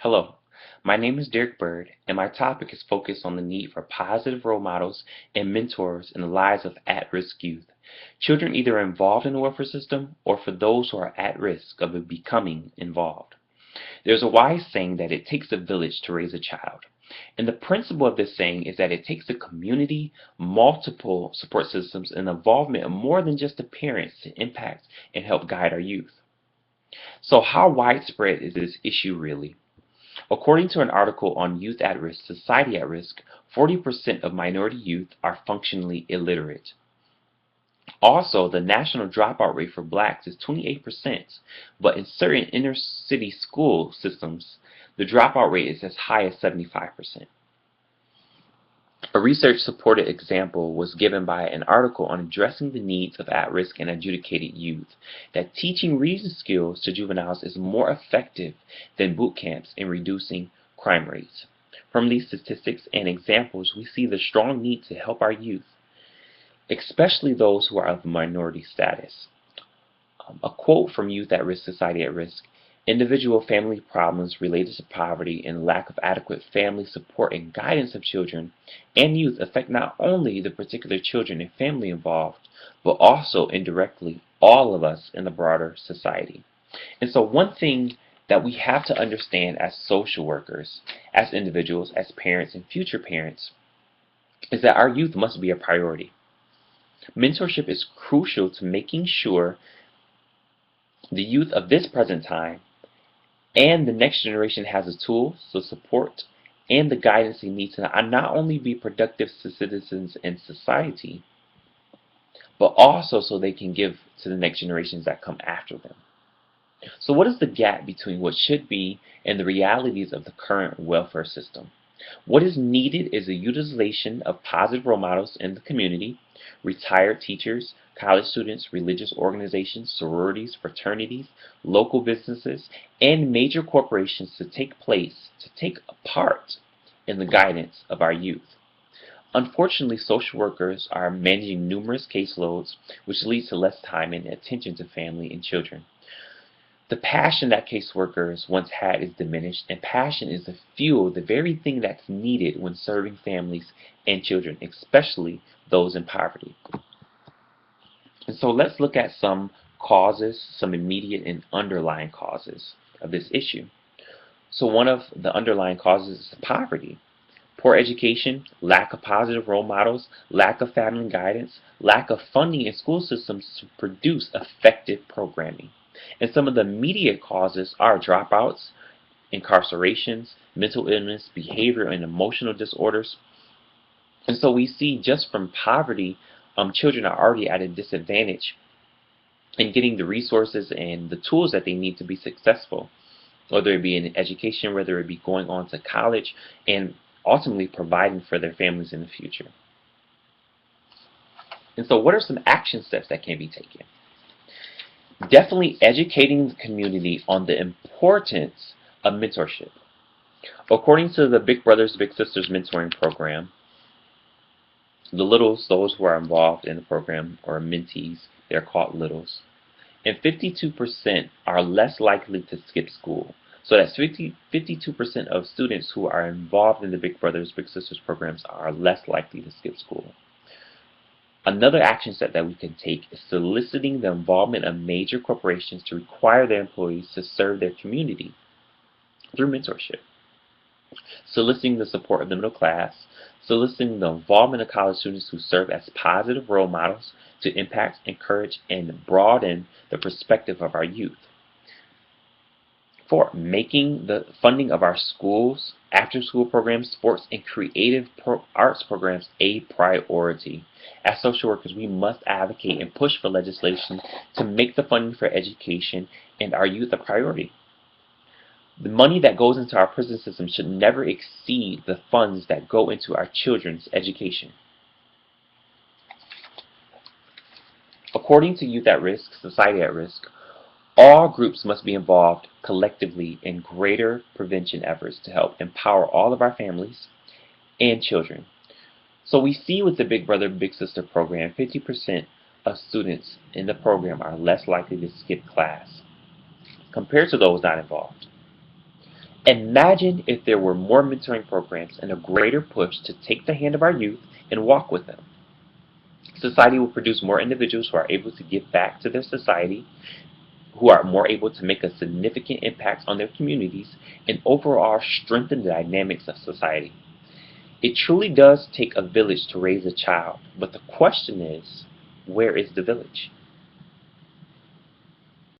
Hello, my name is Derek Bird, and my topic is focused on the need for positive role models and mentors in the lives of at-risk youth, children either involved in the welfare system or for those who are at risk of becoming involved. There's a wise saying that it takes a village to raise a child. And the principle of this saying is that it takes a community, multiple support systems, and involvement of more than just the parents to impact and help guide our youth. So how widespread is this issue really? According to an article on Youth at Risk, Society at Risk, 40% of minority youth are functionally illiterate. Also, the national dropout rate for blacks is 28%, but in certain inner city school systems, the dropout rate is as high as 75%. A research-supported example was given by an article on addressing the needs of at-risk and adjudicated youth, that teaching reason skills to juveniles is more effective than boot camps in reducing crime rates. From these statistics and examples, we see the strong need to help our youth, especially those who are of minority status. A quote from Youth at Risk, Society at Risk: individual family problems related to poverty and lack of adequate family support and guidance of children and youth affect not only the particular children and family involved, but also indirectly all of us in the broader society. And so one thing that we have to understand as social workers, as individuals, as parents and future parents, is that our youth must be a priority. Mentorship is crucial to making sure the youth of this present time and the next generation has the tools, the support, and the guidance they need to not only be productive citizens in society, but also so they can give to the next generations that come after them. So what is the gap between what should be and the realities of the current welfare system? What is needed is a utilization of positive role models in the community, retired teachers, college students, religious organizations, sororities, fraternities, local businesses, and major corporations to take part in the guidance of our youth. Unfortunately, social workers are managing numerous caseloads, which leads to less time and attention to family and children. The passion that caseworkers once had is diminished, and passion is the fuel, the very thing that's needed when serving families and children, especially those in poverty. And so let's look at some causes, some immediate and underlying causes of this issue. So one of the underlying causes is poverty. Poor education, lack of positive role models, lack of family guidance, lack of funding in school systems to produce effective programming. And some of the immediate causes are dropouts, incarcerations, mental illness, behavioral and emotional disorders. And so we see just from poverty, children are already at a disadvantage in getting the resources and the tools that they need to be successful, whether it be in education, whether it be going on to college, and ultimately providing for their families in the future. And so what are some action steps that can be taken? Definitely educating the community on the importance of mentorship. According to the Big Brothers Big Sisters mentoring program, the littles, those who are involved in the program, or mentees, they're called littles, and 52% are less likely to skip school. So that's 52% of students who are involved in the Big Brothers Big Sisters programs are less likely to skip school. Another action step that we can take is soliciting the involvement of major corporations to require their employees to serve their community through mentorship. Soliciting the support of the middle class, soliciting the involvement of college students who serve as positive role models to impact, encourage, and broaden the perspective of our youth. 4, making the funding of our schools, after-school programs, sports, and creative arts programs a priority. As social workers, we must advocate and push for legislation to make the funding for education and our youth a priority. The money that goes into our prison system should never exceed the funds that go into our children's education. According to Youth at Risk, Society at Risk, all groups must be involved collectively in greater prevention efforts to help empower all of our families and children. So we see with the Big Brother Big Sister program, 50% of students in the program are less likely to skip class compared to those not involved. Imagine if there were more mentoring programs and a greater push to take the hand of our youth and walk with them. Society will produce more individuals who are able to give back to their society, who are more able to make a significant impact on their communities, and overall strengthen the dynamics of society. It truly does take a village to raise a child, but the question is, where is the village?